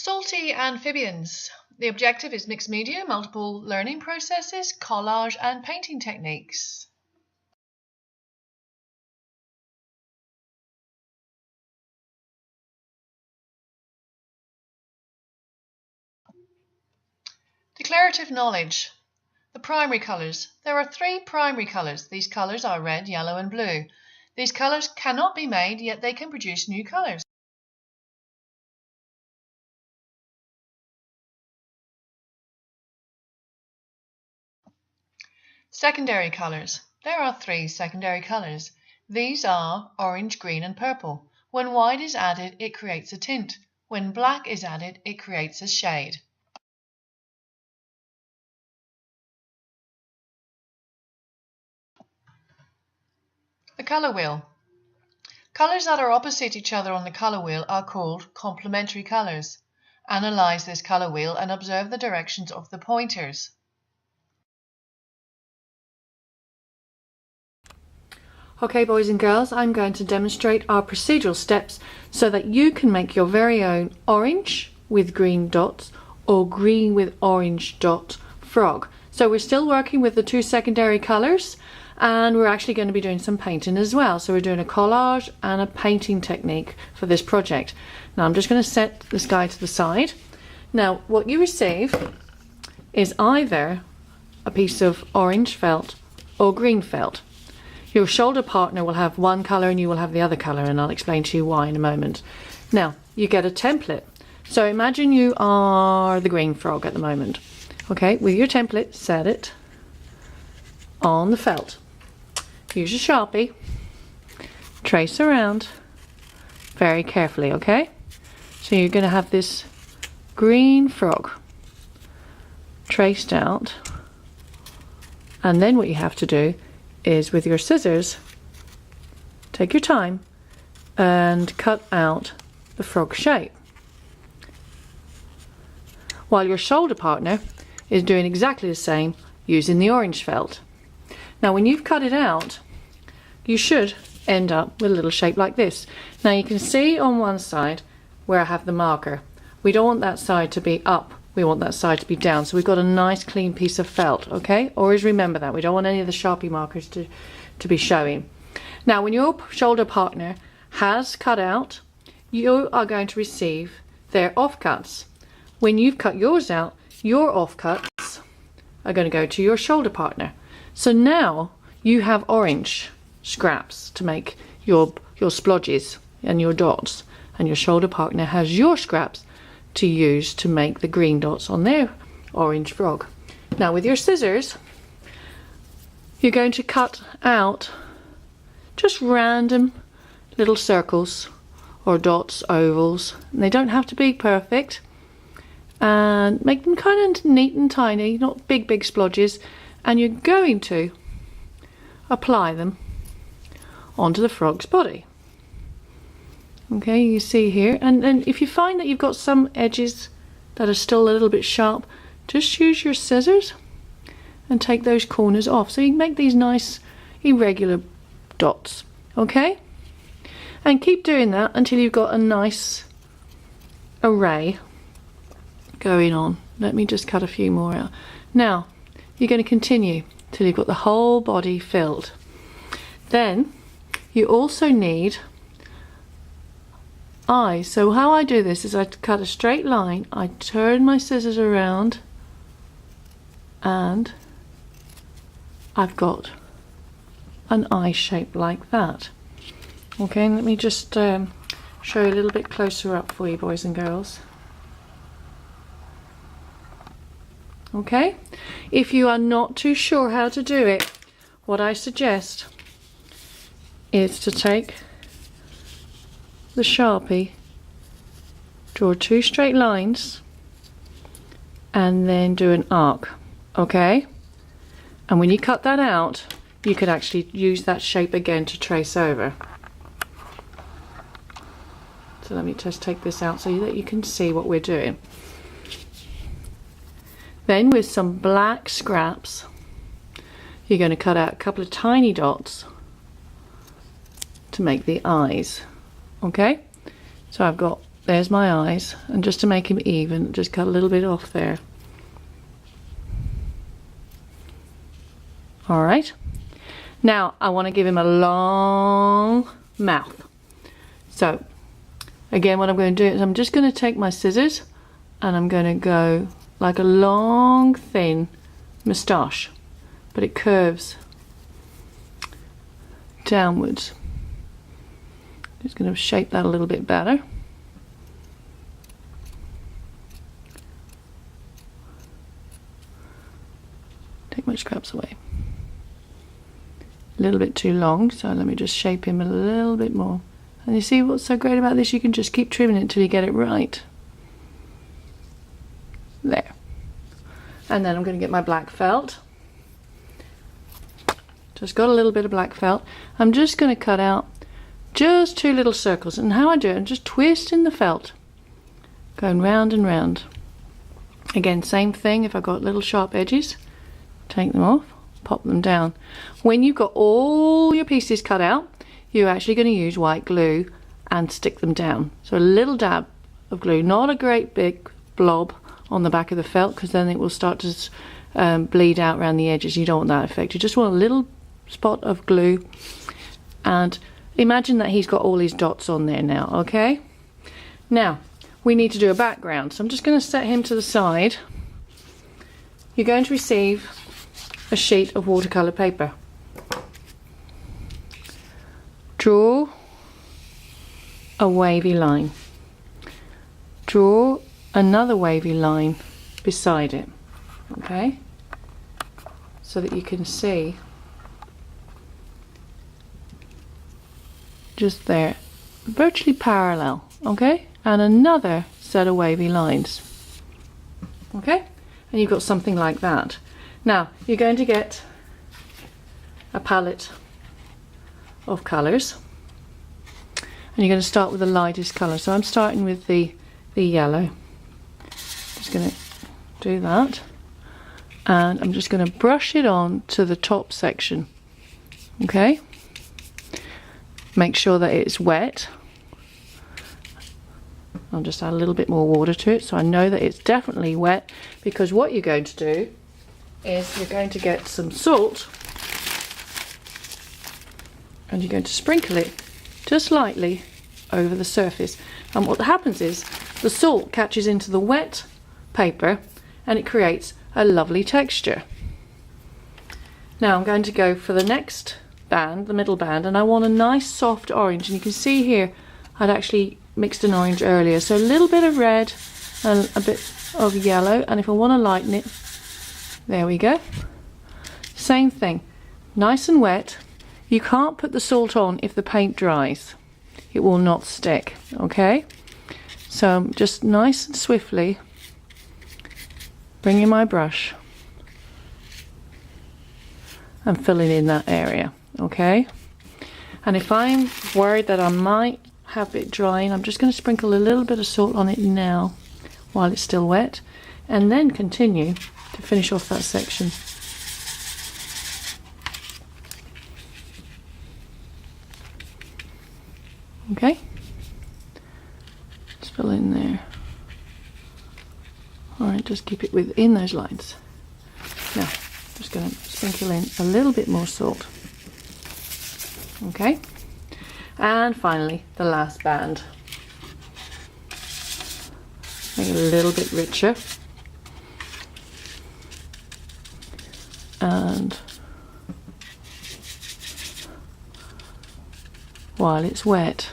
Salty amphibians. The objective is mixed media, multiple learning processes, collage and painting techniques. Declarative knowledge. The primary colours. There are three primary colours. These colours are red, yellow and blue. These colours cannot be made, yet they can produce new colours. Secondary colours. There are three secondary colours. These are orange, green and purple. When white is added, it creates a tint. When black is added, it creates a shade. The colour wheel. Colours that are opposite each other on the colour wheel are called complementary colours. Analyze this colour wheel and observe the directions of the pointers. Okay, boys and girls, I'm going to demonstrate our procedural steps so that you can make your very own orange with green dots or green with orange dot frog. So we're still working with the two secondary colours, and we're actually going to be doing some painting as well. So we're doing a collage and a painting technique for this project. Now I'm just going to set this guy to the side. Now what you receive is either a piece of orange felt or green felt. Your shoulder partner will have one colour and you will have the other colour, and I'll explain to you why in a moment. Now, you get a template. So imagine you are the green frog at the moment. Okay, with your template, set it on the felt. Use a Sharpie, trace around very carefully, okay? So you're going to have this green frog traced out, and then what you have to do is with your scissors, take your time and cut out the frog shape, while your shoulder partner is doing exactly the same using the orange felt. Now when you've cut it out, you should end up with a little shape like this. Now you can see on one side where I have the marker. We don't want that side to be up, we want that side to be down, so we've got a nice clean piece of felt, okay? Always remember that, we don't want any of the Sharpie markers to be showing. Now when your shoulder partner has cut out, you are going to receive their offcuts. When you've cut yours out, your offcuts are going to go to your shoulder partner. So now you have orange scraps to make your splodges and your dots, and your shoulder partner has your scraps to use to make the green dots on their orange frog. Now with your scissors, you're going to cut out just random little circles or dots, ovals, and they don't have to be perfect, and make them kind of neat and tiny, not big splodges, and you're going to apply them onto the frog's body. Okay, you see here, and if you find that you've got some edges that are still a little bit sharp, just use your scissors and take those corners off so you can make these nice irregular dots, okay? And keep doing that until you've got a nice array going on. Let me just cut a few more out. Now you're going to continue till you've got the whole body filled. Then you also need eyes. So how I do this is I cut a straight line, I turn my scissors around, and I've got an eye shape like that. Okay, let me just show you a little bit closer up for you, boys and girls. Okay, if you are not too sure how to do it, what I suggest is to take the Sharpie, draw two straight lines, and then do an arc, okay? And when you cut that out, you could actually use that shape again to trace over. So let me just take this out so that you can see what we're doing. Then with some black scraps, you're going to cut out a couple of tiny dots to make the eyes. Okay, so I've got there's my eyes, and just to make him even, just cut a little bit off there. All right, now I want to give him a long mouth. So again, what I'm going to do is I'm just going to take my scissors and I'm going to go like a long thin moustache, but it curves downwards. Just going to shape that a little bit better. Take my scraps away. A little bit too long, so let me just shape him a little bit more. And you see what's so great about this? You can just keep trimming it until you get it right. There. And then I'm going to get my black felt. Just got a little bit of black felt. I'm just going to cut out just 2 little circles. And how I do it, I'm just twisting the felt, going round and round. Again, same thing. If I've got little sharp edges, take them off, pop them down. When you've got all your pieces cut out, you're actually going to use white glue and stick them down. So a little dab of glue, not a great big blob on the back of the felt, because then it will start to bleed out around the edges. You don't want that effect. You just want a little spot of glue, and imagine that he's got all his dots on there now. Okay, now we need to do a background, so I'm just going to set him to the side. You're going to receive a sheet of watercolor paper. Draw a wavy line. Draw another wavy line beside it, okay, so that you can see just there, virtually parallel, okay, and another set of wavy lines, okay, and you've got something like that. Now you're going to get a palette of colours, and you're going to start with the lightest colour. So I'm starting with the yellow. Just going to do that, and I'm just going to brush it on to the top section. Okay, make sure that it's wet. I'll just add a little bit more water to it so I know that it's definitely wet, because what you're going to do is you're going to get some salt and you're going to sprinkle it just lightly over the surface, and what happens is the salt catches into the wet paper and it creates a lovely texture. Now I'm going to go for the next band, the middle band, and I want a nice soft orange, and you can see here I'd actually mixed an orange earlier, so a little bit of red and a bit of yellow, and if I want to lighten it, there we go. Same thing, nice and wet. You can't put the salt on if the paint dries, it will not stick, okay? So just nice and swiftly bringing my brush and filling in that area, okay? And if I'm worried that I might have it drying, I'm just going to sprinkle a little bit of salt on it now while it's still wet, and then continue to finish off that section. Okay, just fill in there. Alright, just keep it within those lines. Now, I'm just going to sprinkle in a little bit more salt. Okay, and finally, the last band. Make it a little bit richer. And while it's wet,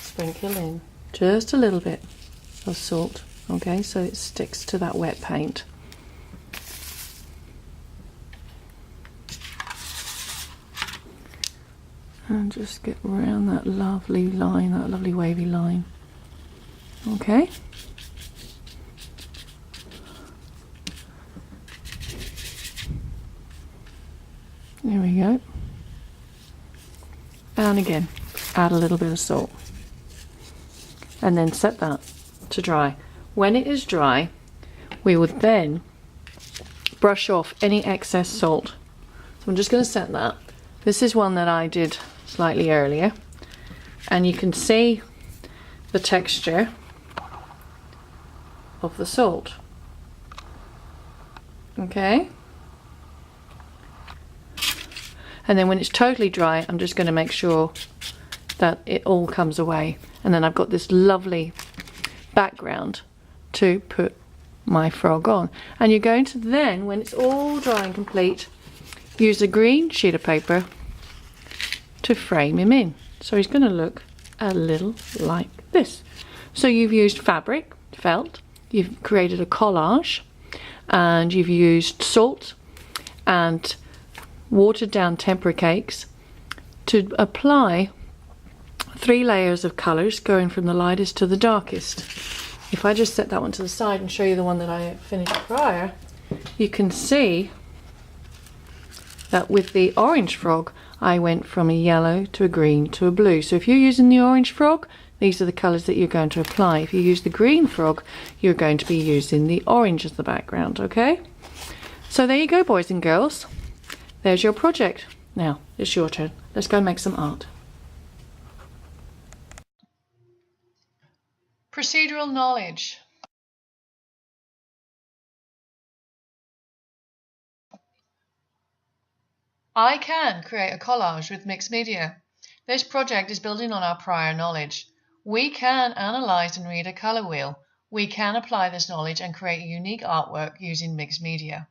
sprinkle in just a little bit of salt, okay, so it sticks to that wet paint. And just get around that lovely line, that lovely wavy line. Okay. There we go. And again, add a little bit of salt. And then set that to dry. When it is dry, we would then brush off any excess salt. So I'm just going to set that. This is one that I did slightly earlier, and you can see the texture of the salt. Okay? And then when it's totally dry, I'm just going to make sure that it all comes away. And then I've got this lovely background to put my frog on. And you're going to then, when it's all dry and complete, use a green sheet of paper to frame him in. So he's going to look a little like this. So you've used fabric, felt, you've created a collage, and you've used salt and watered down tempera cakes to apply 3 layers of colours going from the lightest to the darkest. If I just set that one to the side and show you the one that I finished prior, you can see that with the orange frog I went from a yellow to a green to a blue. So if you're using the orange frog, these are the colours that you're going to apply. If you use the green frog, you're going to be using the orange as the background, okay? So there you go, boys and girls. There's your project. Now, it's your turn. Let's go and make some art. Procedural knowledge. I can create a collage with mixed media. This project is building on our prior knowledge. We can analyze and read a color wheel. We can apply this knowledge and create unique artwork using mixed media.